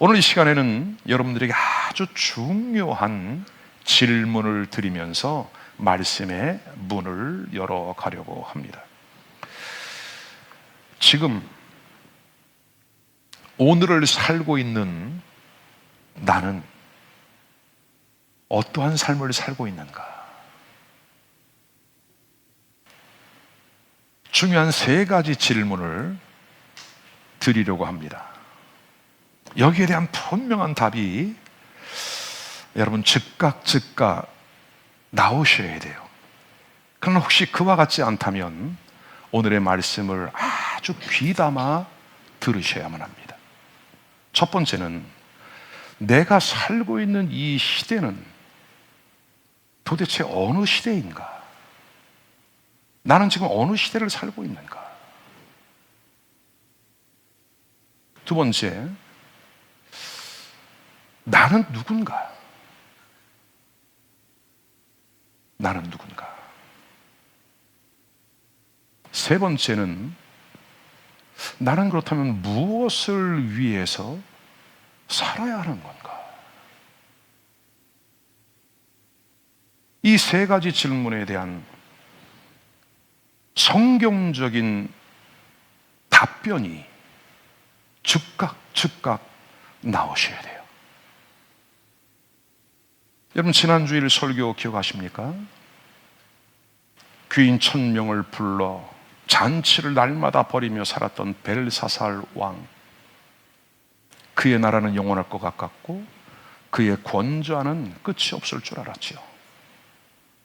오늘 이 시간에는 여러분들에게 아주 중요한 질문을 드리면서 말씀의 문을 열어가려고 합니다. 지금 오늘을 살고 있는 나는 어떠한 삶을 살고 있는가? 중요한 세 가지 질문을 드리려고 합니다. 여기에 대한 분명한 답이 여러분 즉각 나오셔야 돼요. 그러나 혹시 그와 같지 않다면 오늘의 말씀을 아주 귀담아 들으셔야만 합니다. 첫 번째는 내가 살고 있는 이 시대는 도대체 어느 시대인가? 나는 지금 어느 시대를 살고 있는가? 두 번째, 나는 누군가? 나는 누군가? 세 번째는 나는 그렇다면 무엇을 위해서 살아야 하는 건가? 이 세 가지 질문에 대한 성경적인 답변이 즉각 나오셔야 돼요. 여러분 지난주일 설교 기억하십니까? 귀인 1000명을 불러 잔치를 날마다 벌이며 살았던 벨사살 왕, 그의 나라는 영원할 것 같았고 그의 권좌는 끝이 없을 줄 알았지요.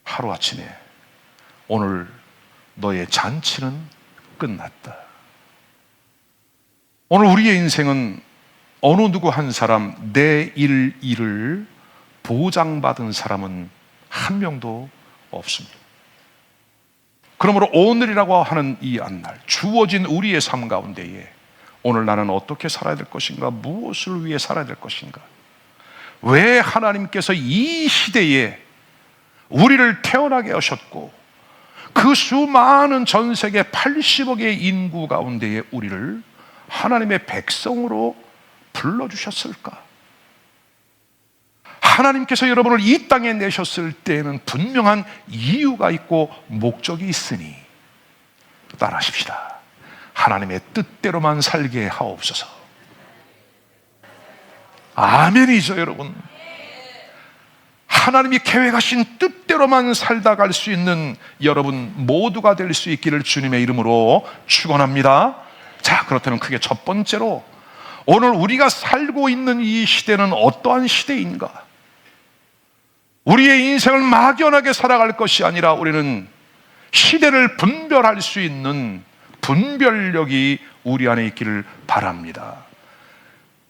하루아침에 오늘 너의 잔치는 끝났다. 오늘 우리의 인생은 어느 누구 한 사람, 내 일을 보장받은 사람은 한 명도 없습니다. 그러므로 오늘이라고 하는 이 한날, 주어진 우리의 삶 가운데에 오늘 나는 어떻게 살아야 될 것인가? 무엇을 위해 살아야 될 것인가? 왜 하나님께서 이 시대에 우리를 태어나게 하셨고 그 수많은 전 세계 80억의 인구 가운데에 우리를 하나님의 백성으로 불러주셨을까? 하나님께서 여러분을 이 땅에 내셨을 때에는 분명한 이유가 있고 목적이 있으니 따라하십시다. 하나님의 뜻대로만 살게 하옵소서. 아멘이죠, 여러분. 하나님이 계획하신 뜻대로만 살다 갈 수 있는 여러분 모두가 될 수 있기를 주님의 이름으로 축원합니다. 자, 그렇다면 크게 첫 번째로 오늘 우리가 살고 있는 이 시대는 어떠한 시대인가? 우리의 인생을 막연하게 살아갈 것이 아니라 우리는 시대를 분별할 수 있는 분별력이 우리 안에 있기를 바랍니다.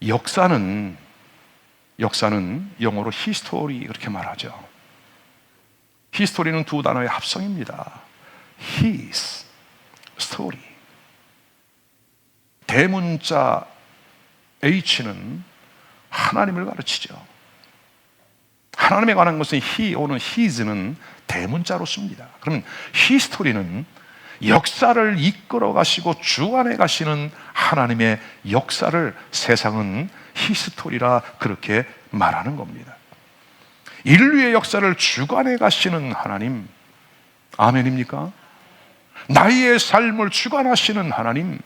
역사는 영어로 history 그렇게 말하죠. history는 두 단어의 합성입니다. his story. 대문자 H는 하나님을 가르치죠. 하나님에 관한 것은 he 또는 his는 대문자로 씁니다. 그러면 history는 역사를 이끌어 가시고 주관해 가시는 하나님의 역사를 세상은 히스토리라 그렇게 말하는 겁니다. 인류의 역사를 주관해 가시는 하나님, 아멘입니까? 나의 삶을 주관하시는 하나님,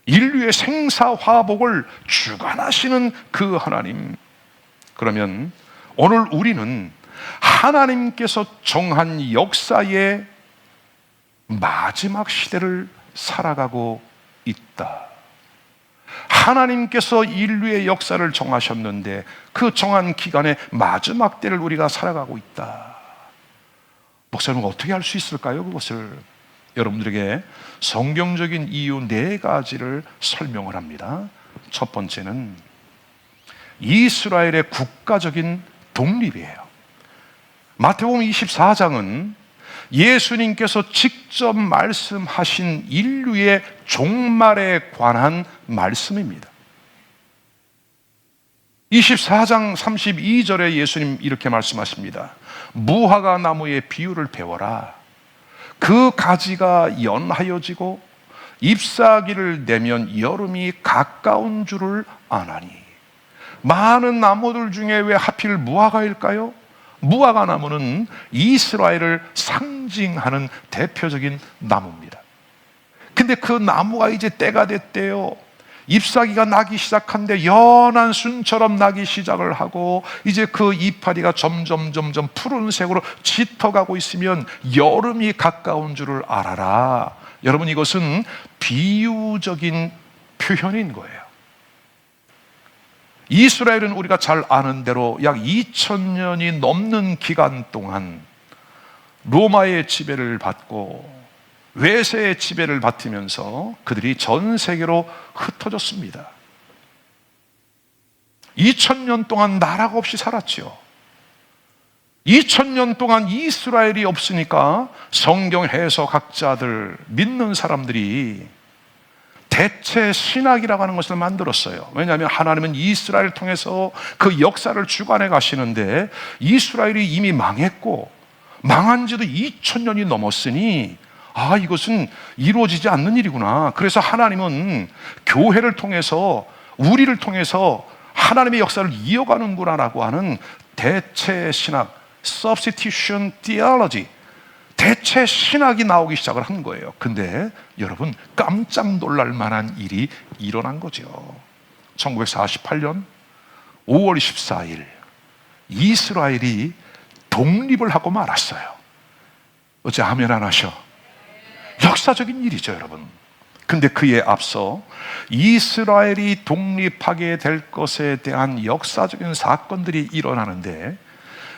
인류의 생사화복을 주관하시는 그 하나님. 그러면 오늘 우리는 하나님께서 정한 역사의 마지막 시대를 살아가고 있다. 하나님께서 인류의 역사를 정하셨는데 그 정한 기간의 마지막 때를 우리가 살아가고 있다. 목사님 어떻게 할 수 있을까요? 그것을 여러분들에게 성경적인 이유 4가지를 설명을 합니다. 첫 번째는 이스라엘의 국가적인 독립이에요. 마태복음 24장은 예수님께서 직접 말씀하신 인류의 종말에 관한 말씀입니다. 24장 32절에 예수님 이렇게 말씀하십니다. 무화과 나무의 비유를 배워라. 그 가지가 연하여지고 잎사귀를 내면 여름이 가까운 줄을 아나니. 많은 나무들 중에 왜 하필 무화과일까요? 무화과 나무는 이스라엘을 상징하는 대표적인 나무입니다. 근데 그 나무가 이제 때가 됐대요. 잎사귀가 나기 시작한데 연한 순처럼 나기 시작을 하고 이제 그 이파리가 점점 푸른색으로 짙어가고 있으면 여름이 가까운 줄을 알아라. 여러분, 이것은 비유적인 표현인 거예요. 이스라엘은 우리가 잘 아는 대로 약 2000년이 넘는 기간 동안 로마의 지배를 받고 외세의 지배를 받으면서 그들이 전 세계로 흩어졌습니다. 2000년 동안 나라가 없이 살았죠. 2000년 동안 이스라엘이 없으니까 성경 해석학자들, 믿는 사람들이 대체 신학이라고 하는 것을 만들었어요. 왜냐하면 하나님은 이스라엘을 통해서 그 역사를 주관해 가시는데 이스라엘이 이미 망했고 망한 지도 2000년이 넘었으니 이것은 이루어지지 않는 일이구나. 그래서 하나님은 교회를 통해서, 우리를 통해서 하나님의 역사를 이어가는구나라고 하는 대체 신학, substitution theology, 대체 신학이 나오기 시작을 한 거예요. 근데 여러분, 깜짝 놀랄 만한 일이 일어난 거죠. 1948년 5월 14일 이스라엘이 독립을 하고 말았어요. 어째 아멘 안 하셔? 역사적인 일이죠, 여러분. 근데 그에 앞서 이스라엘이 독립하게 될 것에 대한 역사적인 사건들이 일어나는데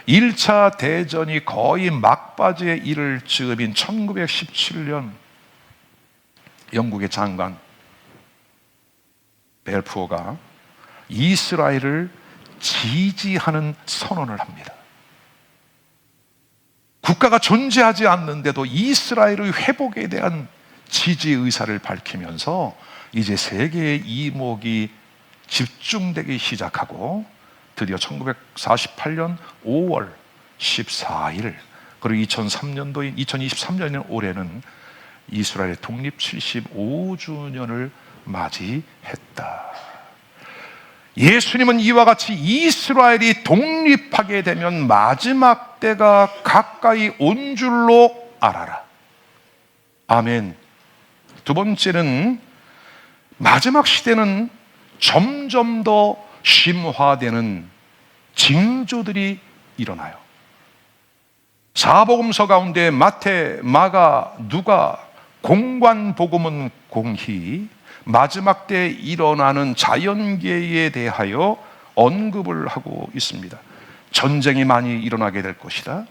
1차 대전이 거의 막바지에 이를 즈음인 1917년 영국의 장관 벨푸어가 이스라엘을 지지하는 선언을 합니다. 국가가 존재하지 않는데도 이스라엘의 회복에 대한 지지 의사를 밝히면서 이제 세계의 이목이 집중되기 시작하고 드디어 1948년 5월 14일 그리고 2003년도인 2023년 올해는 이스라엘의 독립 75주년을 맞이했다. 예수님은 이와 같이 이스라엘이 독립하게 되면 마지막 때가 가까이 온 줄로 알아라. 아멘. 두 번째는 마지막 시대는 점점 더 심화되는 징조들이 일어나요. 사복음서 가운데 마태, 마가, 누가, 공관복음은 공히 마지막 때 일어나는 자연계에 대하여 언급을 하고 있습니다. 전쟁이 많이 일어나게 될 것이다.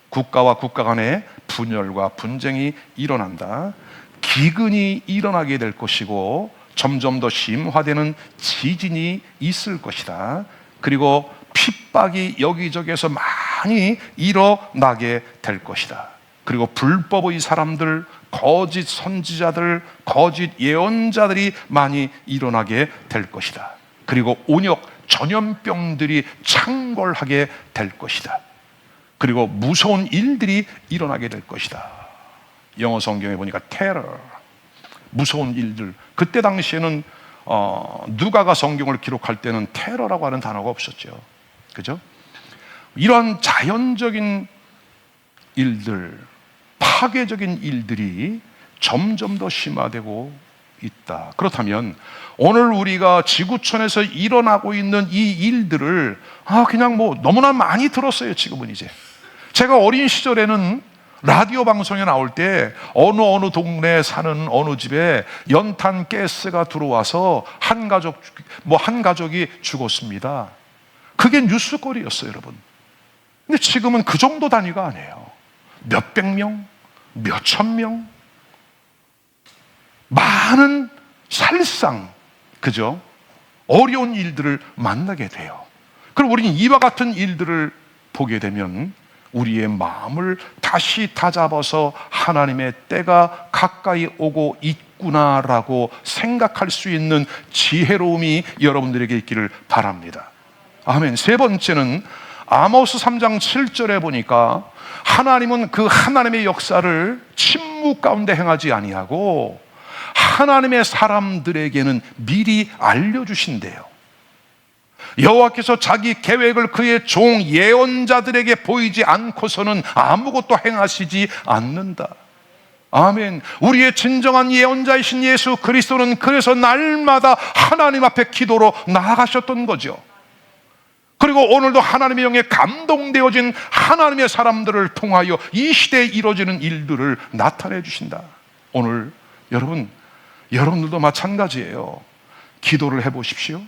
국가와 국가 간의 분열과 분쟁이 일어난다. 기근이 일어나게 될 것이고 점점 더 심화되는 지진이 있을 것이다. 그리고 핍박이 여기저기에서 많이 일어나게 될 것이다. 그리고 불법의 사람들, 거짓 선지자들, 거짓 예언자들이 많이 일어나게 될 것이다. 그리고 온역, 전염병들이 창궐하게 될 것이다. 그리고 무서운 일들이 일어나게 될 것이다. 영어 성경에 보니까 테러, 무서운 일들. 그때 당시에는 누가가 성경을 기록할 때는 테러라고 하는 단어가 없었죠. 그죠? 이런 자연적인 일들, 파괴적인 일들이 점점 더 심화되고 있다. 그렇다면 오늘 우리가 지구촌에서 일어나고 있는 이 일들을 그냥 너무나 많이 들었어요. 지금은 이제 제가 어린 시절에는 라디오 방송에 나올 때 어느 동네에 사는 어느 집에 연탄 가스가 들어와서 한 가족이 죽었습니다. 그게 뉴스거리였어요, 여러분. 근데 지금은 그 정도 단위가 아니에요. 몇백 명, 몇천 명, 많은 살상, 그죠? 어려운 일들을 만나게 돼요. 그럼 우리는 이와 같은 일들을 보게 되면 우리의 마음을 다시 다잡아서 하나님의 때가 가까이 오고 있구나라고 생각할 수 있는 지혜로움이 여러분들에게 있기를 바랍니다. 아멘. 세 번째는 아모스 3장 7절에 보니까 하나님은 그 하나님의 역사를 침묵 가운데 행하지 아니하고 하나님의 사람들에게는 미리 알려주신대요. 여호와께서 자기 계획을 그의 종 예언자들에게 보이지 않고서는 아무것도 행하시지 않는다. 아멘. 우리의 진정한 예언자이신 예수 그리스도는 그래서 날마다 하나님 앞에 기도로 나아가셨던 거죠. 그리고 오늘도 하나님의 영에 감동되어진 하나님의 사람들을 통하여 이 시대에 이루어지는 일들을 나타내 주신다. 오늘 여러분들도 마찬가지예요. 기도를 해보십시오.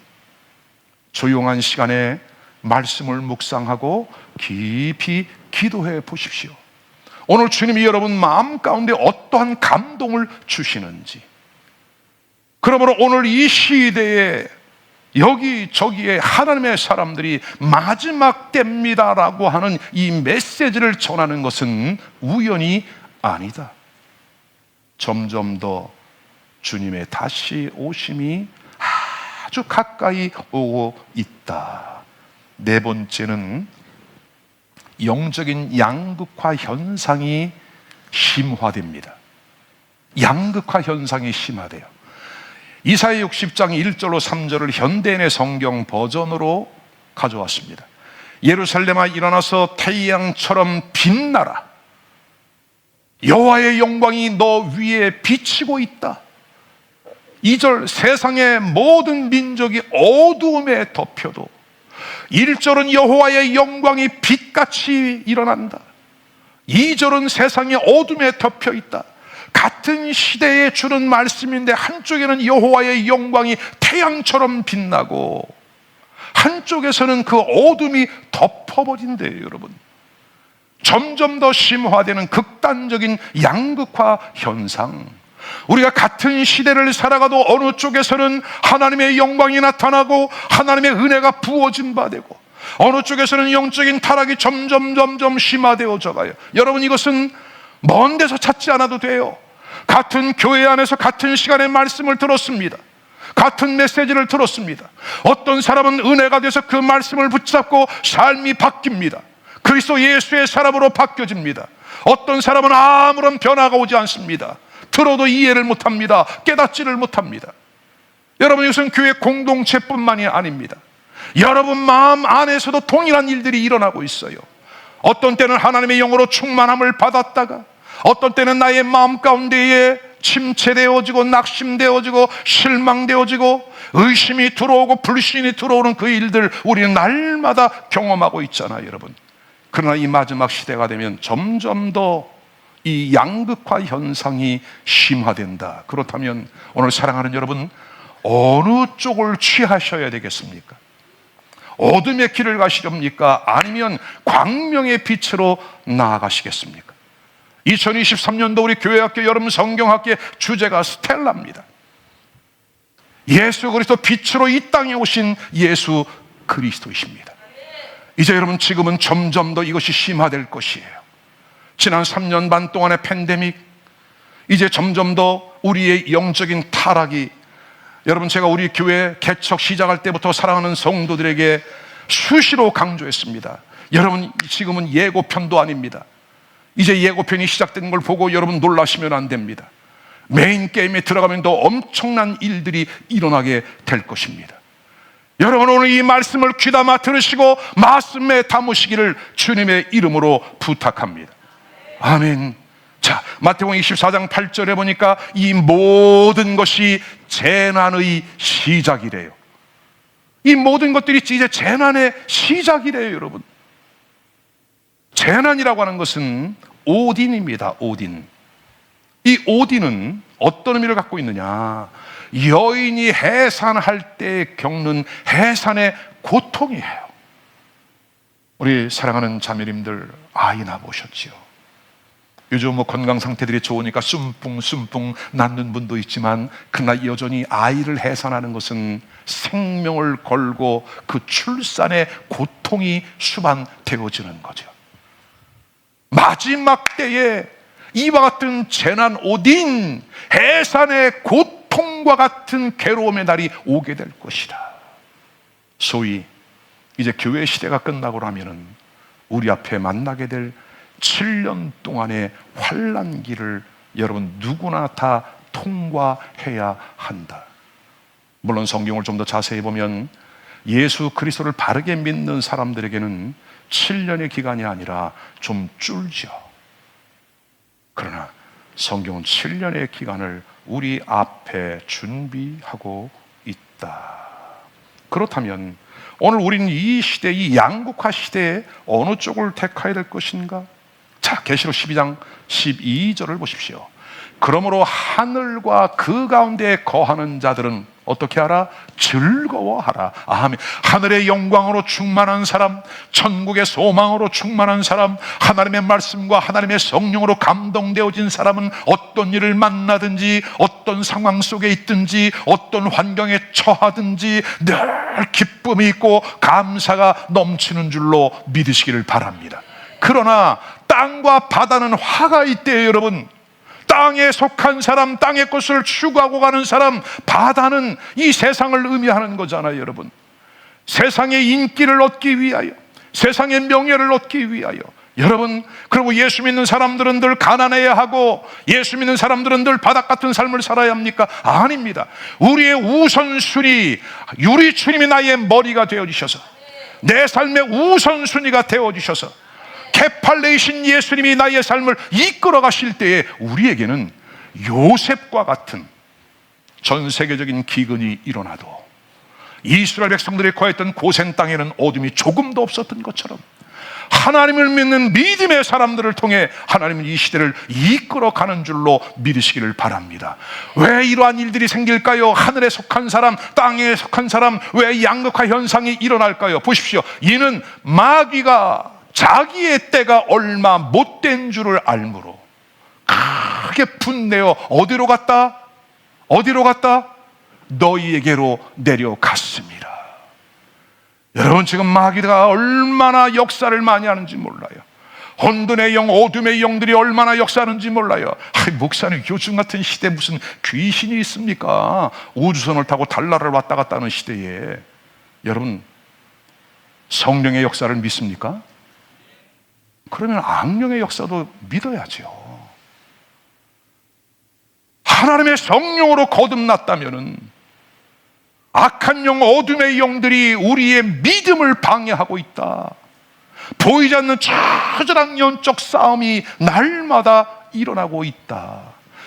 조용한 시간에 말씀을 묵상하고 깊이 기도해 보십시오. 오늘 주님이 여러분 마음 가운데 어떠한 감동을 주시는지, 그러므로 오늘 이 시대에 여기저기에 하나님의 사람들이 마지막 때입니다라고 하는 이 메시지를 전하는 것은 우연이 아니다. 점점 더 주님의 다시 오심이 아주 가까이 오고 있다. 네 번째는 영적인 양극화 현상이 심화됩니다. 양극화 현상이 심화돼요. 이사야 60장 1절로 3절을 현대인의 성경 버전으로 가져왔습니다. 예루살렘아 일어나서 태양처럼 빛나라. 여호와의 영광이 너 위에 비치고 있다. 2절 세상의 모든 민족이 어두움에 덮여도 1절은 여호와의 영광이 빛같이 일어난다. 2절은 세상의 어둠에 덮여 있다. 같은 시대에 주는 말씀인데 한쪽에는 여호와의 영광이 태양처럼 빛나고 한쪽에서는 그 어둠이 덮어버린대요. 여러분, 점점 더 심화되는 극단적인 양극화 현상. 우리가 같은 시대를 살아가도 어느 쪽에서는 하나님의 영광이 나타나고 하나님의 은혜가 부어진 바 되고 어느 쪽에서는 영적인 타락이 점점 심화되어져 가요. 여러분, 이것은 먼 데서 찾지 않아도 돼요. 같은 교회 안에서 같은 시간에 말씀을 들었습니다. 같은 메시지를 들었습니다. 어떤 사람은 은혜가 돼서 그 말씀을 붙잡고 삶이 바뀝니다. 그리스도 예수의 사람으로 바뀌어집니다. 어떤 사람은 아무런 변화가 오지 않습니다. 들어도 이해를 못합니다. 깨닫지를 못합니다. 여러분, 이것은 교회 공동체뿐만이 아닙니다. 여러분 마음 안에서도 동일한 일들이 일어나고 있어요. 어떤 때는 하나님의 영으로 충만함을 받았다가 어떤 때는 나의 마음 가운데에 침체되어지고 낙심되어지고 실망되어지고 의심이 들어오고 불신이 들어오는 그 일들 우리는 날마다 경험하고 있잖아요, 여러분. 그러나 이 마지막 시대가 되면 점점 더 이 양극화 현상이 심화된다. 그렇다면 오늘 사랑하는 여러분, 어느 쪽을 취하셔야 되겠습니까? 어둠의 길을 가시렵니까? 아니면 광명의 빛으로 나아가시겠습니까? 2023년도 우리 교회학교 여름 성경학교의 주제가 스텔라입니다. 예수 그리스도 빛으로 이 땅에 오신 예수 그리스도이십니다. 이제 여러분, 지금은 점점 더 이것이 심화될 것이에요. 지난 3년 반 동안의 팬데믹, 이제 점점 더 우리의 영적인 타락이, 여러분, 제가 우리 교회 개척 시작할 때부터 사랑하는 성도들에게 수시로 강조했습니다. 여러분, 지금은 예고편도 아닙니다. 이제 예고편이 시작된 걸 보고 여러분 놀라시면 안 됩니다. 메인 게임에 들어가면 더 엄청난 일들이 일어나게 될 것입니다. 여러분, 오늘 이 말씀을 귀담아 들으시고 말씀에 담으시기를 주님의 이름으로 부탁합니다. 아멘. 자, 마태복음 24장 8절에 보니까 이 모든 것이 재난의 시작이래요. 이 모든 것들이 이제 재난의 시작이래요, 여러분. 재난이라고 하는 것은 오딘입니다. 오딘. 이 오딘은 어떤 의미를 갖고 있느냐? 여인이 해산할 때 겪는 해산의 고통이에요. 우리 사랑하는 자매님들, 아이 낳으셨지요? 요즘 건강 상태들이 좋으니까 쏨뿡 낳는 분도 있지만, 그러나 여전히 아이를 해산하는 것은 생명을 걸고 그 출산의 고통이 수반되어지는 거죠. 마지막 때에 이와 같은 재난, 오딘, 해산의 고통과 같은 괴로움의 날이 오게 될 것이다. 소위 이제 교회 시대가 끝나고 나면은 우리 앞에 만나게 될 7년 동안의 환난기를 여러분 누구나 다 통과해야 한다. 물론 성경을 좀 더 자세히 보면 예수 그리스도를 바르게 믿는 사람들에게는 7년의 기간이 아니라 좀 줄죠. 그러나 성경은 7년의 기간을 우리 앞에 준비하고 있다. 그렇다면 오늘 우리는 이 시대, 이 양극화 시대에 어느 쪽을 택해야 될 것인가? 자, 계시록 12장 12절을 보십시오. 그러므로 하늘과 그 가운데 거하는 자들은 어떻게 하라? 즐거워하라. 아멘. 하늘의 영광으로 충만한 사람, 천국의 소망으로 충만한 사람, 하나님의 말씀과 하나님의 성령으로 감동되어진 사람은 어떤 일을 만나든지, 어떤 상황 속에 있든지, 어떤 환경에 처하든지 늘 기쁨이 있고 감사가 넘치는 줄로 믿으시기를 바랍니다. 그러나 땅과 바다는 화가 있대요, 여러분. 땅에 속한 사람, 땅의 것을 추구하고 가는 사람, 바다는 이 세상을 의미하는 거잖아요, 여러분. 세상의 인기를 얻기 위하여, 세상의 명예를 얻기 위하여. 여러분, 그리고 예수 믿는 사람들은 늘 가난해야 하고, 예수 믿는 사람들은 늘 바닥 같은 삶을 살아야 합니까? 아닙니다. 우리의 우선순위, 우리 주님이 나의 머리가 되어주셔서, 내 삶의 우선순위가 되어주셔서, 케팔레이신 예수님이 나의 삶을 이끌어 가실 때에 우리에게는 요셉과 같은 전 세계적인 기근이 일어나도 이스라엘 백성들이 거했던 고센 땅에는 어둠이 조금도 없었던 것처럼 하나님을 믿는 믿음의 사람들을 통해 하나님은 이 시대를 이끌어 가는 줄로 믿으시기를 바랍니다. 왜 이러한 일들이 생길까요? 하늘에 속한 사람, 땅에 속한 사람, 왜 양극화 현상이 일어날까요? 보십시오. 이는 마귀가 자기의 때가 얼마 못된 줄을 알므로 크게 분내어 어디로 갔다? 어디로 갔다? 너희에게로 내려갔습니다. 여러분, 지금 마귀가 얼마나 역사를 많이 하는지 몰라요. 혼돈의 영, 어둠의 영들이 얼마나 역사하는지 몰라요. 목사님, 요즘 같은 시대에 무슨 귀신이 있습니까? 우주선을 타고 달나라를 왔다 갔다 하는 시대에. 여러분, 성령의 역사를 믿습니까? 그러면 악령의 역사도 믿어야죠. 하나님의 성령으로 거듭났다면은 악한 영, 어둠의 영들이 우리의 믿음을 방해하고 있다. 보이지 않는 처절한 영적 싸움이 날마다 일어나고 있다.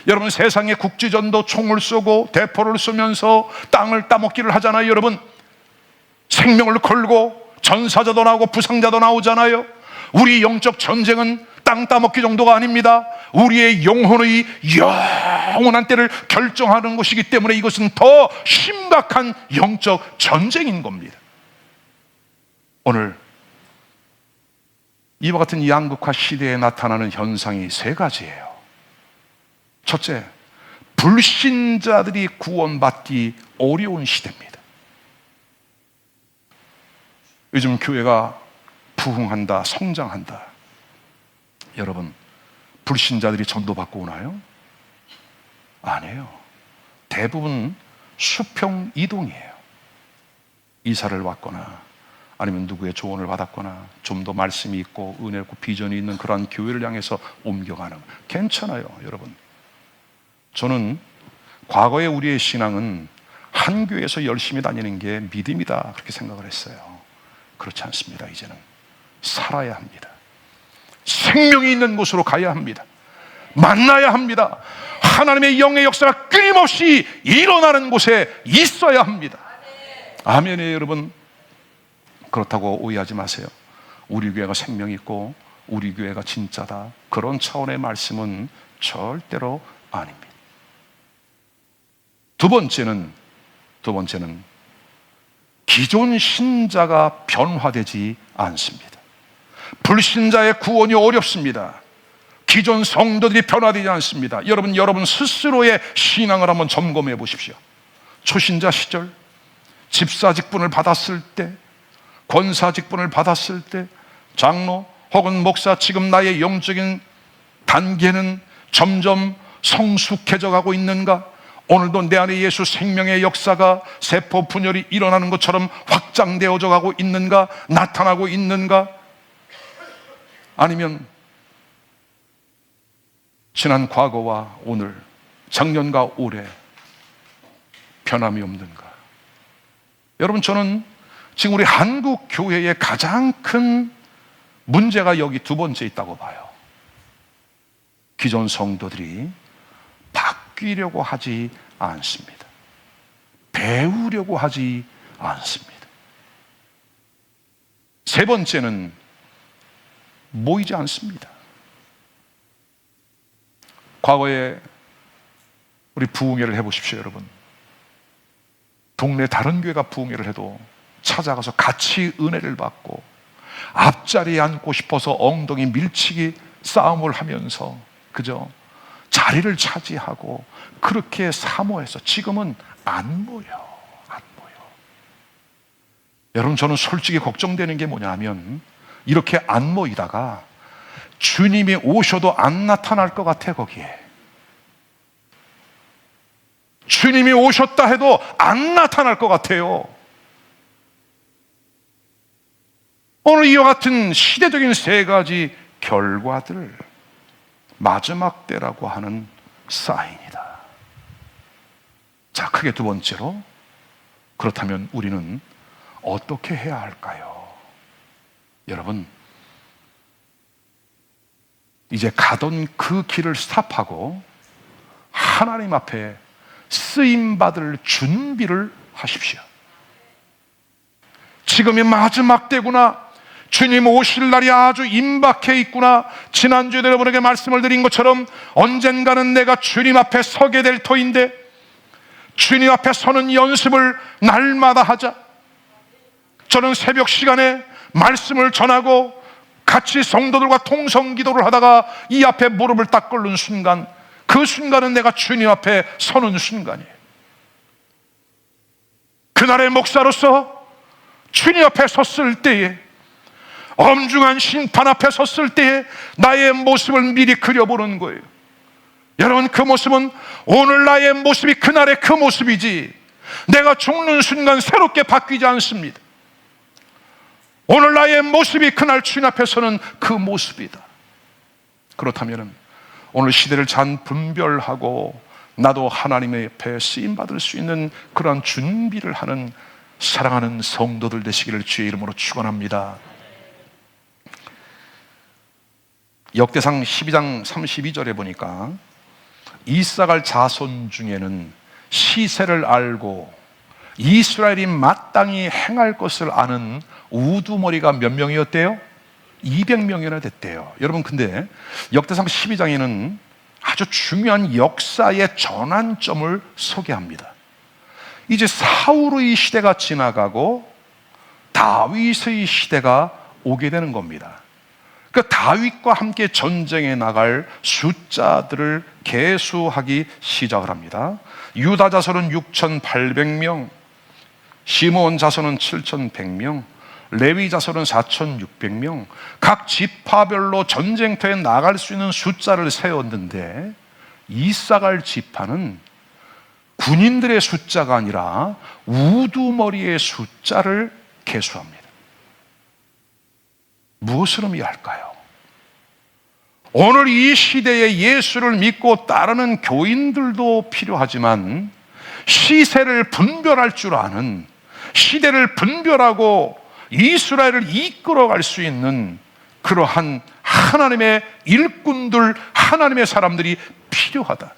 여러분, 세상의 국지전도 총을 쏘고 대포를 쏘면서 땅을 따먹기를 하잖아요. 여러분, 생명을 걸고 전사자도 나오고 부상자도 나오잖아요. 우리 영적 전쟁은 땅 따먹기 정도가 아닙니다. 우리의 영혼의 영원한 때를 결정하는 것이기 때문에 이것은 더 심각한 영적 전쟁인 겁니다. 오늘 이와 같은 양극화 시대에 나타나는 현상이 세 가지예요. 첫째, 불신자들이 구원받기 어려운 시대입니다. 요즘 교회가 부흥한다, 성장한다. 여러분, 불신자들이 전도받고 오나요? 아니에요. 대부분 수평 이동이에요. 이사를 왔거나 아니면 누구의 조언을 받았거나 좀 더 말씀이 있고 은혜 있고 비전이 있는 그러한 교회를 향해서 옮겨가는. 괜찮아요, 여러분. 저는 과거에 우리의 신앙은 한 교회에서 열심히 다니는 게 믿음이다, 그렇게 생각을 했어요. 그렇지 않습니다. 이제는 살아야 합니다. 생명이 있는 곳으로 가야 합니다. 만나야 합니다. 하나님의 영의 역사가 끊임없이 일어나는 곳에 있어야 합니다. 아멘이에요, 여러분. 그렇다고 오해하지 마세요. 우리 교회가 생명이 있고 우리 교회가 진짜다, 그런 차원의 말씀은 절대로 아닙니다. 두 번째는 기존 신자가 변화되지 않습니다. 불신자의 구원이 어렵습니다. 기존 성도들이 변화되지 않습니다. 여러분 스스로의 신앙을 한번 점검해 보십시오. 초신자 시절, 집사 직분을 받았을 때, 권사 직분을 받았을 때, 장로 혹은 목사, 지금 나의 영적인 단계는 점점 성숙해져 가고 있는가? 오늘도 내 안에 예수 생명의 역사가 세포 분열이 일어나는 것처럼 확장되어져 가고 있는가? 나타나고 있는가? 아니면 지난 과거와 오늘, 작년과 올해 변함이 없는가? 여러분, 저는 지금 우리 한국 교회의 가장 큰 문제가 여기 두 번째 있다고 봐요. 기존 성도들이 바뀌려고 하지 않습니다. 배우려고 하지 않습니다. 세 번째는 모이지 않습니다. 과거에 우리 부흥회를 해보십시오, 여러분. 동네 다른 교회가 부흥회를 해도 찾아가서 같이 은혜를 받고 앞자리에 앉고 싶어서 엉덩이 밀치기 싸움을 하면서 그죠? 자리를 차지하고 그렇게 사모해서 지금은 안 모여. 여러분, 저는 솔직히 걱정되는 게 뭐냐면 이렇게 안 모이다가 주님이 오셔도 안 나타날 것 같아. 거기에 주님이 오셨다 해도 안 나타날 것 같아요. 오늘 이와 같은 시대적인 세 가지 결과들, 마지막 때라고 하는 사인이다. 자, 크게 두 번째로, 그렇다면 우리는 어떻게 해야 할까요? 여러분, 이제 가던 그 길을 스탑하고 하나님 앞에 쓰임받을 준비를 하십시오. 지금이 마지막 때구나, 주님 오실 날이 아주 임박해 있구나. 지난주에 여러분에게 말씀을 드린 것처럼 언젠가는 내가 주님 앞에 서게 될 터인데 주님 앞에 서는 연습을 날마다 하자. 저는 새벽 시간에 말씀을 전하고 같이 성도들과 통성 기도를 하다가 이 앞에 무릎을 딱 꿇는 순간, 그 순간은 내가 주님 앞에 서는 순간이에요. 그날의 목사로서 주님 앞에 섰을 때에, 엄중한 심판 앞에 섰을 때에 나의 모습을 미리 그려보는 거예요. 여러분, 그 모습은 오늘 나의 모습이 그날의 그 모습이지 내가 죽는 순간 새롭게 바뀌지 않습니다. 오늘 나의 모습이 그날 주님 앞에 서는 그 모습이다. 그렇다면 오늘 시대를 잘 분별하고 나도 하나님의 앞에 쓰임받을 수 있는 그러한 준비를 하는 사랑하는 성도들 되시기를 주의 이름으로 축원합니다. 역대상 12장 32절에 보니까 이사갈 자손 중에는 시세를 알고 이스라엘이 마땅히 행할 것을 아는 우두머리가 몇 명이었대요? 200명이나 됐대요. 여러분, 근데 역대상 12장에는 아주 중요한 역사의 전환점을 소개합니다. 이제 사울의 시대가 지나가고 다윗의 시대가 오게 되는 겁니다. 그 다윗과 함께 전쟁에 나갈 숫자들을 계수하기 시작을 합니다. 유다 자손은 6,800명, 시므온 자손은 7,100명, 레위 자손은 4,600명, 각 지파별로 전쟁터에 나갈 수 있는 숫자를 세웠는데 이사갈 지파는 군인들의 숫자가 아니라 우두머리의 숫자를 계수합니다. 무엇을 의미할까요? 오늘 이 시대에 예수를 믿고 따르는 교인들도 필요하지만 시세를 분별할 줄 아는, 시대를 분별하고 이스라엘을 이끌어갈 수 있는 그러한 하나님의 일꾼들, 하나님의 사람들이 필요하다.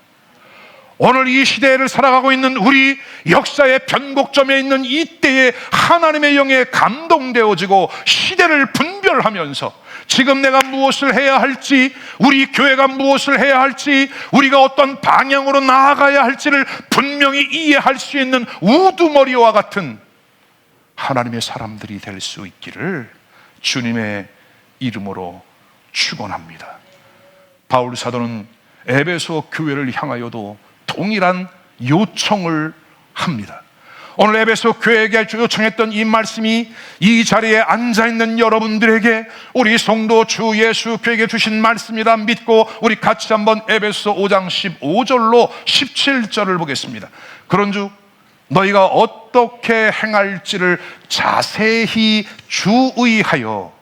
오늘 이 시대를 살아가고 있는 우리 역사의 변곡점에 있는 이때에 하나님의 영에 감동되어지고 시대를 분별하면서 지금 내가 무엇을 해야 할지, 우리 교회가 무엇을 해야 할지, 우리가 어떤 방향으로 나아가야 할지를 분명히 이해할 수 있는 우두머리와 같은 하나님의 사람들이 될 수 있기를 주님의 이름으로 축원합니다. 바울 사도는 에베소 교회를 향하여도 동일한 요청을 합니다. 오늘 에베소 교회에게 요청했던 이 말씀이 이 자리에 앉아있는 여러분들에게 우리 성도 주 예수 교회에게 주신 말씀이라 믿고 우리 같이 한번 에베소 5장 15절로 17절을 보겠습니다. 그런즉 너희가 어떻게 행할지를 자세히 주의하여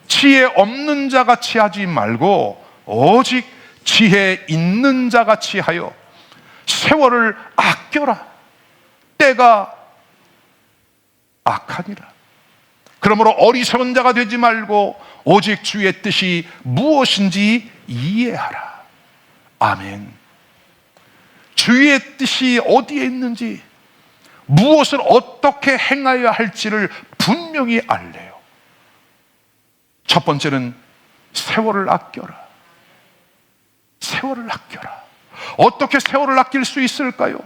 지혜 없는 자같이 하지 말고 오직 지혜 있는 자같이 하여 세월을 아껴라. 때가 악하니라. 그러므로 어리석은 자가 되지 말고 오직 주의 뜻이 무엇인지 이해하라. 아멘. 주의 뜻이 어디에 있는지, 무엇을 어떻게 행하여야 할지를 분명히 알래요. 첫 번째는 세월을 아껴라. 세월을 아껴라. 어떻게 세월을 아낄 수 있을까요?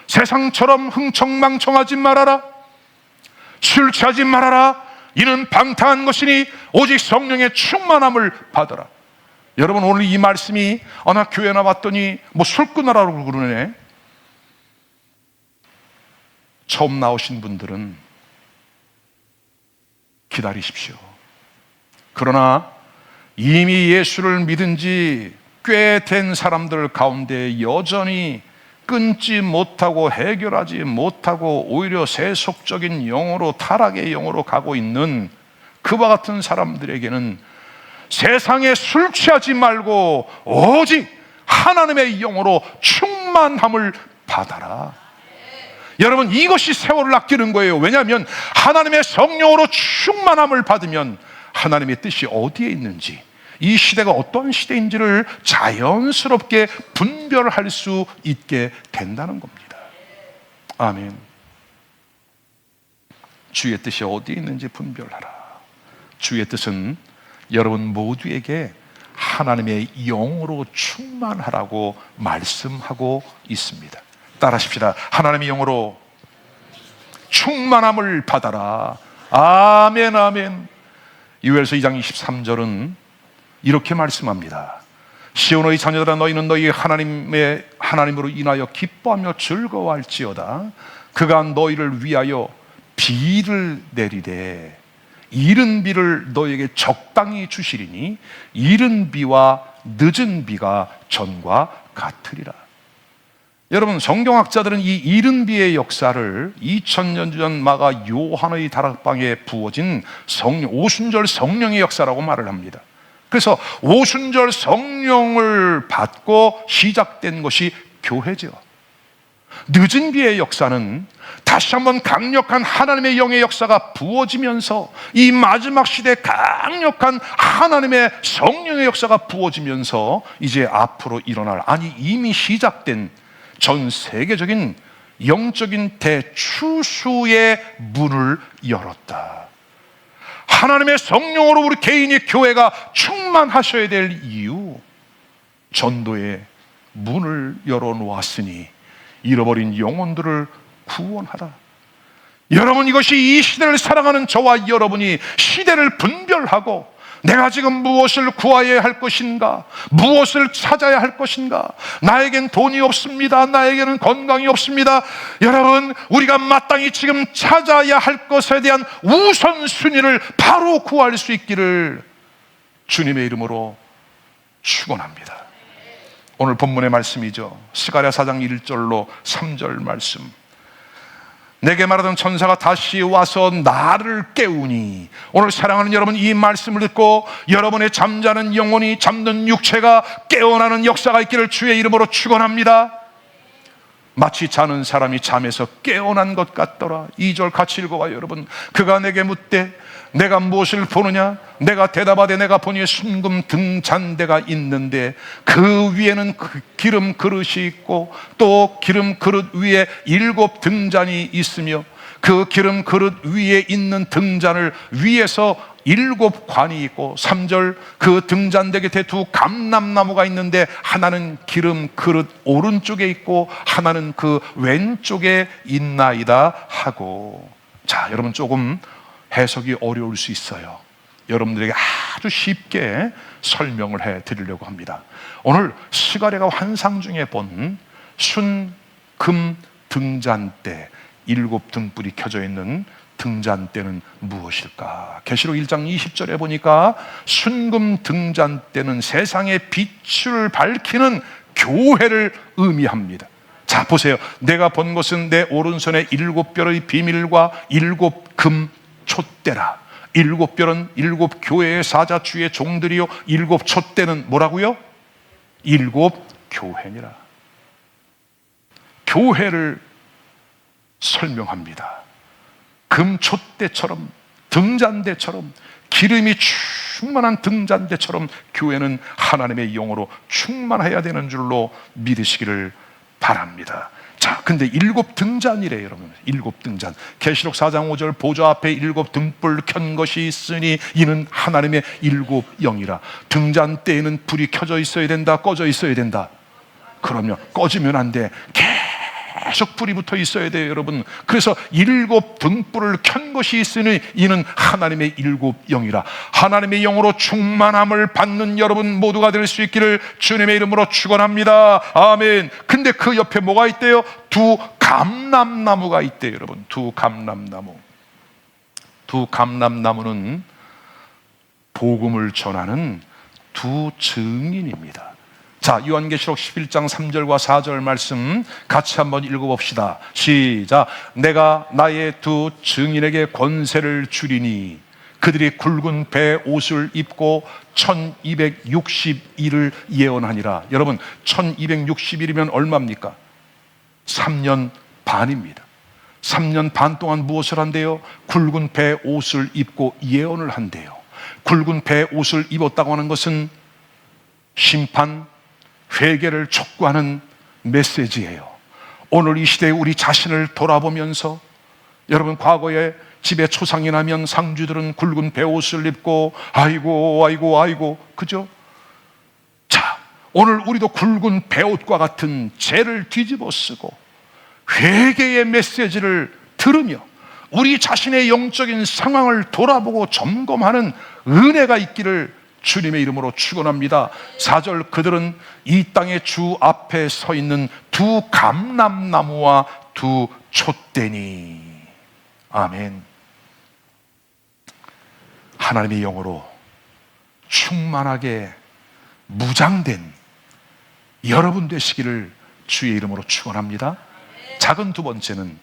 세상처럼 흥청망청하지 말아라. 술 취하지 말아라. 이는 방탕한 것이니 오직 성령의 충만함을 받아라. 여러분, 오늘 이 말씀이 나 교회 나왔더니 술 끊으라고 그러네. 처음 나오신 분들은 기다리십시오. 그러나 이미 예수를 믿은 지 꽤 된 사람들 가운데 여전히 끊지 못하고 해결하지 못하고 오히려 세속적인 영으로, 타락의 영으로 가고 있는 그와 같은 사람들에게는 세상에 술 취하지 말고 오직 하나님의 영으로 충만함을 받아라. 여러분, 이것이 세월을 아끼는 거예요. 왜냐하면 하나님의 성령으로 충만함을 받으면 하나님의 뜻이 어디에 있는지, 이 시대가 어떤 시대인지를 자연스럽게 분별할 수 있게 된다는 겁니다. 아멘. 주의 뜻이 어디에 있는지 분별하라. 주의 뜻은 여러분 모두에게 하나님의 영으로 충만하라고 말씀하고 있습니다. 따라하십시다. 하나님의 영으로 충만함을 받아라. 아멘, 아멘. 요엘서 2장 23절은 이렇게 말씀합니다. 시온의 자녀들아, 너희는 너희 하나님으로 인하여 기뻐하며 즐거워할지어다. 그가 너희를 위하여 비를 내리되 이른 비를 너희에게 적당히 주시리니 이른 비와 늦은 비가 전과 같으리라. 여러분, 성경학자들은 이 이른 비의 역사를 2000년 전 마가 요한의 다락방에 부어진 오순절 성령의 역사라고 말을 합니다. 그래서 오순절 성령을 받고 시작된 것이 교회죠. 늦은 비의 역사는 다시 한번 강력한 하나님의 영의 역사가 부어지면서 이 마지막 시대에 강력한 하나님의 성령의 역사가 부어지면서 이제 앞으로 일어날, 아니 이미 시작된 전 세계적인 영적인 대추수의 문을 열었다. 하나님의 성령으로 우리 개인이, 교회가 충만하셔야 될 이유, 전도의 문을 열어놓았으니 잃어버린 영혼들을 구원하라. 여러분, 이것이 이 시대를 살아가는 저와 여러분이 시대를 분별하고 내가 지금 무엇을 구해야 할 것인가, 무엇을 찾아야 할 것인가. 나에겐 돈이 없습니다. 나에게는 건강이 없습니다. 여러분, 우리가 마땅히 지금 찾아야 할 것에 대한 우선순위를 바로 구할 수 있기를 주님의 이름으로 축원합니다. 오늘 본문의 말씀이죠. 스가랴 4장 1절로 3절 말씀. 내게 말하던 천사가 다시 와서 나를 깨우니. 오늘 사랑하는 여러분, 이 말씀을 듣고 여러분의 잠자는 영혼이, 잠든 육체가 깨어나는 역사가 있기를 주의 이름으로 축원합니다. 마치 자는 사람이 잠에서 깨어난 것 같더라. 2절 같이 읽어봐요, 여러분. 그가 내게 묻되 내가 무엇을 보느냐? 내가 대답하되 내가 보니 순금 등잔대가 있는데 그 위에는 기름 그릇이 있고 또 기름 그릇 위에 7 등잔이 있으며 그 기름 그릇 위에 있는 등잔을 위에서 7 관이 있고 3절 그 등잔대 곁에 2 감람나무가 있는데 하나는 기름 그릇 오른쪽에 있고 하나는 그 왼쪽에 있나이다 하고. 자, 여러분, 조금 해석이 어려울 수 있어요. 여러분들에게 아주 쉽게 설명을 해 드리려고 합니다. 오늘 스가랴가 환상 중에 본 순금 등잔대, 7 등불이 켜져 있는 등잔대는 무엇일까? 계시록 1장 20절에 보니까 순금 등잔대는 세상의 빛을 밝히는 교회를 의미합니다. 자, 보세요. 내가 본 것은 내 오른손에 7별의 비밀과 7 금 촛대라. 7별은 7 교회의 사자 주의 종들이요 7 촛대는 뭐라고요? 7 교회니라. 교회를 설명합니다. 금 촛대처럼 등잔대처럼, 기름이 충만한 등잔대처럼 교회는 하나님의 영으로 충만해야 되는 줄로 믿으시기를 바랍니다. 자, 근데 7등잔이래요, 여러분. 7등잔. 계시록 4장 5절, 보좌 앞에 7 등불 켠 것이 있으니 이는 하나님의 7 영이라. 등잔대에는 불이 켜져 있어야 된다, 꺼져 있어야 된다? 그럼요. 꺼지면 안 돼. 계속 불이 붙어 있어야 돼요, 여러분. 그래서 7 등불을 켠 것이 있으니 이는 하나님의 7 영이라. 하나님의 영으로 충만함을 받는 여러분 모두가 될 수 있기를 주님의 이름으로 축원합니다. 아멘. 근데 그 옆에 뭐가 있대요? 2 감람나무가 있대요, 여러분. 2 감람나무. 2 감람나무는 복음을 전하는 2 증인입니다. 자, 요한계시록 11장 3절과 4절 말씀 같이 한번 읽어봅시다. 시작. 내가 나의 2 증인에게 권세를 주리니 그들이 굵은 배 옷을 입고 1260일을 예언하니라. 여러분, 1260일이면 얼마입니까? 3년 반입니다. 3년 반 동안 무엇을 한대요? 굵은 배 옷을 입고 예언을 한대요. 굵은 배 옷을 입었다고 하는 것은 심판, 회개를 촉구하는 메시지예요. 오늘 이 시대에 우리 자신을 돌아보면서, 여러분, 과거에 집에 초상이 나면 상주들은 굵은 베옷을 입고 아이고 그죠? 자, 오늘 우리도 굵은 베옷과 같은 죄를 뒤집어 쓰고 회개의 메시지를 들으며 우리 자신의 영적인 상황을 돌아보고 점검하는 은혜가 있기를 주님의 이름으로 축원합니다. 4절, 그들은 이 땅의 주 앞에 서 있는 2 감람나무와 2 촛대니. 아멘. 하나님의 영으로 충만하게 무장된 여러분 되시기를 주의 이름으로 축원합니다. 작은 2번째는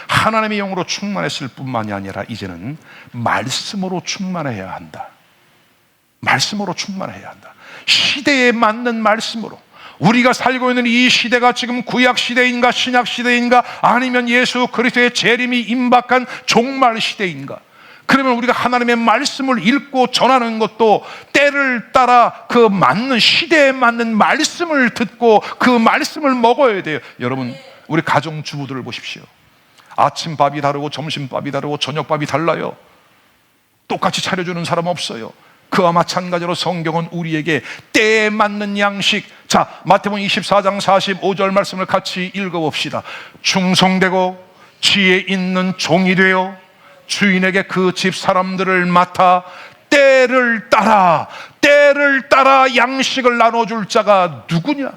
하나님의 영으로 충만했을 뿐만이 아니라 이제는 말씀으로 충만해야 한다. 말씀으로 충만해야 한다. 시대에 맞는 말씀으로. 우리가 살고 있는 이 시대가 지금 구약 시대인가 신약 시대인가 아니면 예수 그리스도의 재림이 임박한 종말 시대인가? 그러면 우리가 하나님의 말씀을 읽고 전하는 것도 때를 따라 그 맞는 시대에 맞는 말씀을 듣고 그 말씀을 먹어야 돼요. 여러분, 우리 가정주부들을 보십시오. 아침밥이 다르고 점심밥이 다르고 저녁밥이 달라요. 똑같이 차려주는 사람 없어요. 그와 마찬가지로 성경은 우리에게 때에 맞는 양식. 자, 마태복음 24장 45절 말씀을 같이 읽어봅시다. 충성되고 지혜 있는 종이 되어 주인에게 그 집 사람들을 맡아 때를 따라 양식을 나눠줄 자가 누구냐?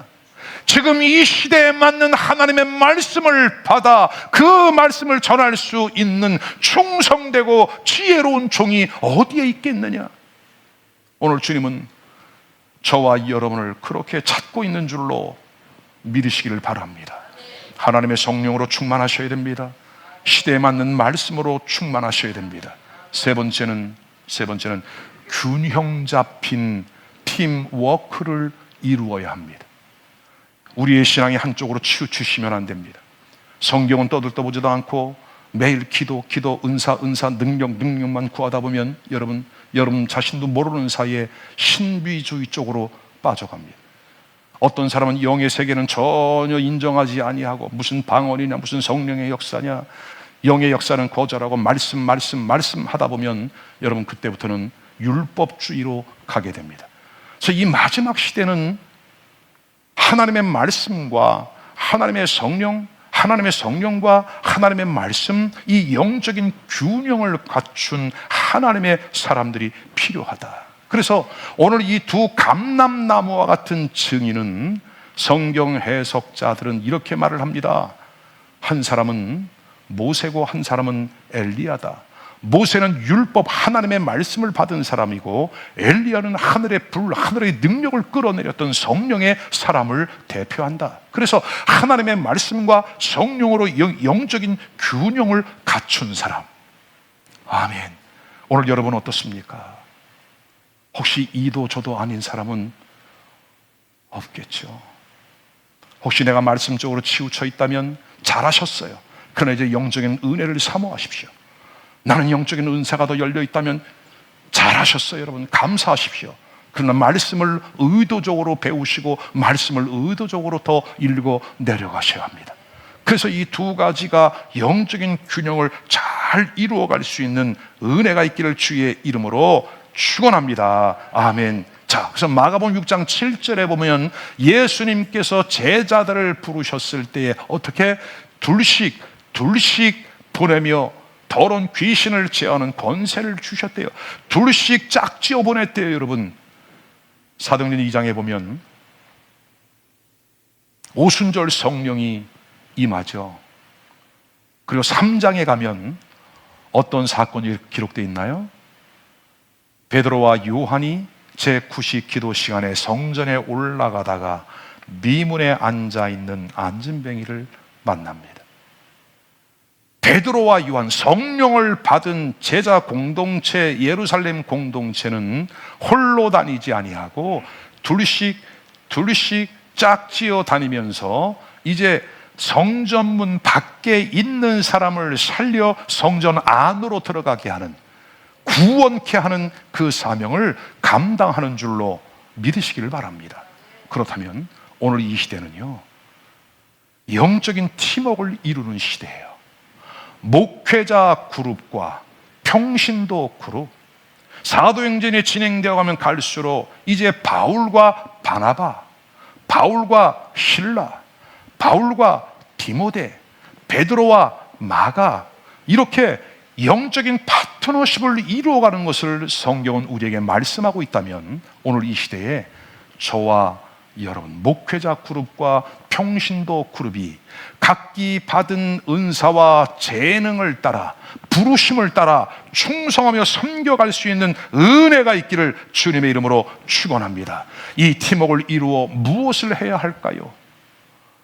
지금 이 시대에 맞는 하나님의 말씀을 받아 그 말씀을 전할 수 있는 충성되고 지혜로운 종이 어디에 있겠느냐? 오늘 주님은 저와 여러분을 그렇게 찾고 있는 줄로 믿으시기를 바랍니다. 하나님의 성령으로 충만하셔야 됩니다. 시대에 맞는 말씀으로 충만하셔야 됩니다. 세 번째는 균형 잡힌 팀워크를 이루어야 합니다. 우리의 신앙이 한쪽으로 치우치시면 안 됩니다. 성경은 떠들떠보지도 않고 매일 기도, 은사, 능력만 구하다 보면 여러분 자신도 모르는 사이에 신비주의 쪽으로 빠져갑니다. 어떤 사람은 영의 세계는 전혀 인정하지 아니하고 무슨 방언이냐, 무슨 성령의 역사냐, 영의 역사는 거절하고 말씀 하다 보면 여러분 그때부터는 율법주의로 가게 됩니다. 그래서 이 마지막 시대는 하나님의 말씀과 하나님의 성령과 하나님의 말씀, 이 영적인 균형을 갖춘 하나님의 사람들이 필요하다. 그래서 오늘 이 2 감람나무와 같은 증인은 성경 해석자들은 이렇게 말을 합니다. 한 사람은 모세고 한 사람은 엘리야다. 모세는 율법 하나님의 말씀을 받은 사람이고 엘리야는 하늘의 불, 하늘의 능력을 끌어내렸던 성령의 사람을 대표한다. 그래서 하나님의 말씀과 성령으로 영적인 균형을 갖춘 사람. 아멘. 오늘 여러분 어떻습니까? 혹시 이도 저도 아닌 사람은 없겠죠. 혹시 내가 말씀적으로 치우쳐 있다면 잘하셨어요. 그러나 이제 영적인 은혜를 사모하십시오. 나는 영적인 은사가 더 열려 있다면 잘하셨어요. 여러분, 감사하십시오. 그러나 말씀을 의도적으로 배우시고 말씀을 의도적으로 더 읽어 내려가셔야 합니다. 그래서 이 두 가지가 영적인 균형을 잘 이루어갈 수 있는 은혜가 있기를 주의 이름으로 축원합니다. 아멘. 자, 그래서 마가복음 6장 7절에 보면 예수님께서 제자들을 부르셨을 때에 어떻게 둘씩 보내며 더러운 귀신을 제어하는 권세를 주셨대요. 둘씩 짝지어 보냈대요. 여러분, 사도행전 2장에 보면 오순절 성령이 임하죠. 그리고 3장에 가면 어떤 사건이 기록되어 있나요? 베드로와 요한이 제9시 기도 시간에 성전에 올라가다가 미문에 앉아있는 안진뱅이를 만납니다. 베드로와 요한, 성령을 받은 제자 공동체, 예루살렘 공동체는 홀로 다니지 아니하고 둘씩 짝지어 다니면서 이제 성전문 밖에 있는 사람을 살려 성전 안으로 들어가게 하는, 구원케 하는 그 사명을 감당하는 줄로 믿으시기를 바랍니다. 그렇다면 오늘 이 시대는요, 영적인 팀워크를 이루는 시대예요. 목회자 그룹과 평신도 그룹, 사도행전이 진행되어 가면 갈수록 이제 바울과 바나바, 바울과 실라, 바울과 디모데, 베드로와 마가, 이렇게 영적인 파트너십을 이루어가는 것을 성경은 우리에게 말씀하고 있다면 오늘 이 시대에 저와 여러분, 목회자 그룹과 평신도 그룹이 각기 받은 은사와 재능을 따라, 부르심을 따라 충성하며 섬겨갈 수 있는 은혜가 있기를 주님의 이름으로 축원합니다. 이 팀워크를 이루어 무엇을 해야 할까요?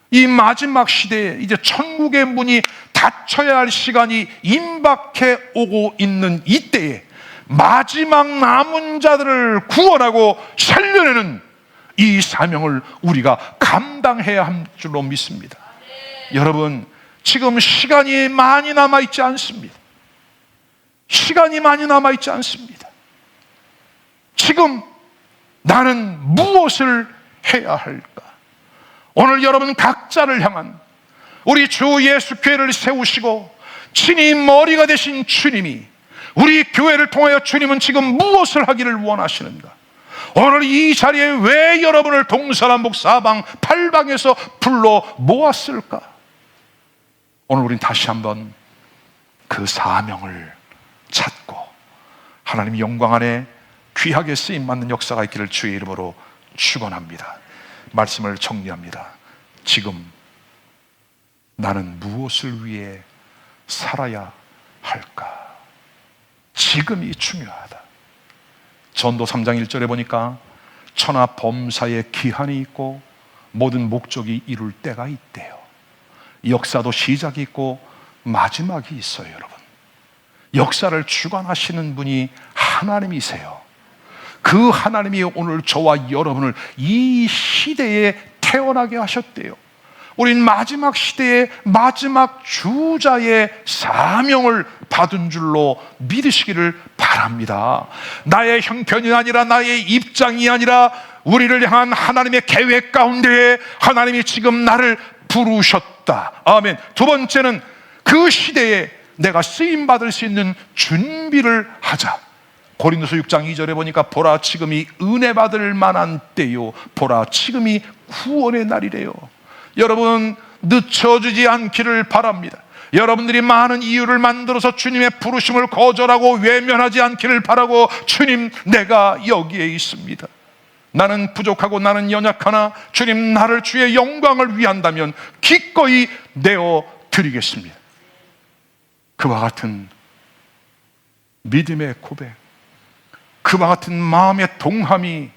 이 마지막 시대에 이제 천국의 문이 닫혀야 할 시간이 임박해 오고 있는 이때에 마지막 남은 자들을 구원하고 살려내는 이 사명을 우리가 감당해야 할 줄로 믿습니다. 여러분, 지금 시간이 많이 남아있지 않습니다. 시간이 많이 남아있지 않습니다. 지금 나는 무엇을 해야 할까? 오늘 여러분 각자를 향한 우리 주 예수 교회를 세우시고 친히 머리가 되신 주님이, 우리 교회를 통하여 주님은 지금 무엇을 하기를 원하시는가? 오늘 이 자리에 왜 여러분을 동서남북 사방 팔방에서 불러 모았을까? 오늘 우린 다시 한번 그 사명을 찾고 하나님의 영광 안에 귀하게 쓰임받는 역사가 있기를 주의 이름으로 축원합니다. 말씀을 정리합니다. 지금 나는 무엇을 위해 살아야 할까? 지금이 중요하다. 전도 3장 1절에 보니까 천하 범사에 기한이 있고 모든 목적이 이룰 때가 있대요. 역사도 시작이 있고 마지막이 있어요. 여러분, 역사를 주관하시는 분이 하나님이세요. 그 하나님이 오늘 저와 여러분을 이 시대에 태어나게 하셨대요. 우린 마지막 시대의 마지막 주자의 사명을 받은 줄로 믿으시기를 바랍니다. 나의 형편이 아니라, 나의 입장이 아니라 우리를 향한 하나님의 계획 가운데에 하나님이 지금 나를 부르셨다. 아멘. 두 번째는 그 시대에 내가 쓰임받을 수 있는 준비를 하자. 고린도서 6장 2절에 보니까 보라 지금이 은혜 받을 만한 때요, 보라 지금이 구원의 날이래요. 여러분, 늦춰지지 않기를 바랍니다. 여러분들이 많은 이유를 만들어서 주님의 부르심을 거절하고 외면하지 않기를 바라고, 주님 내가 여기에 있습니다, 나는 부족하고 나는 연약하나 주님 나를 주의 영광을 위한다면 기꺼이 내어 드리겠습니다. 그와 같은 믿음의 고백, 그와 같은 마음의 동함이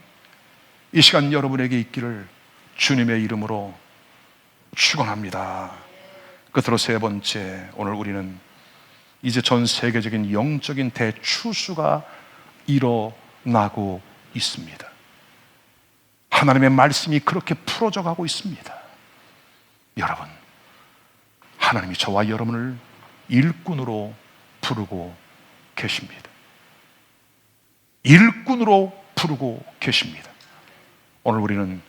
이 시간 여러분에게 있기를 주님의 이름으로 축원합니다. 끝으로 세 번째, 오늘 우리는 이제 전 세계적인 영적인 대추수가 일어나고 있습니다. 하나님의 말씀이 그렇게 풀어져 가고 있습니다. 여러분, 하나님이 저와 여러분을 일꾼으로 부르고 계십니다. 일꾼으로 부르고 계십니다. 오늘 우리는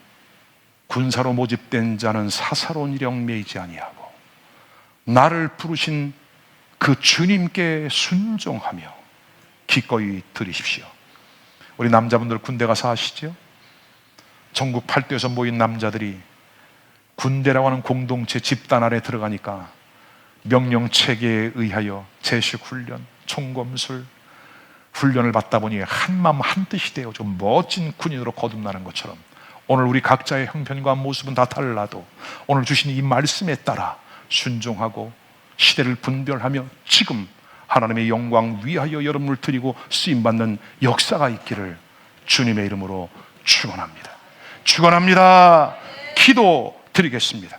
군사로 모집된 자는 사사로운 일형 매이지 아니하고 나를 부르신 그 주님께 순종하며 기꺼이 드리십시오. 우리 남자분들 군대 가서 아시죠? 전국 8도에서 모인 남자들이 군대라고 하는 공동체 집단 안에 들어가니까 명령 체계에 의하여 제식 훈련, 총검술 훈련을 받다 보니 한마음 한뜻이 되어 좀 멋진 군인으로 거듭나는 것처럼 오늘 우리 각자의 형편과 모습은 다 달라도 오늘 주신 이 말씀에 따라 순종하고 시대를 분별하며 지금 하나님의 영광 위하여 여러분을 드리고 쓰임받는 역사가 있기를 주님의 이름으로 축원합니다. 축원합니다. 기도 드리겠습니다.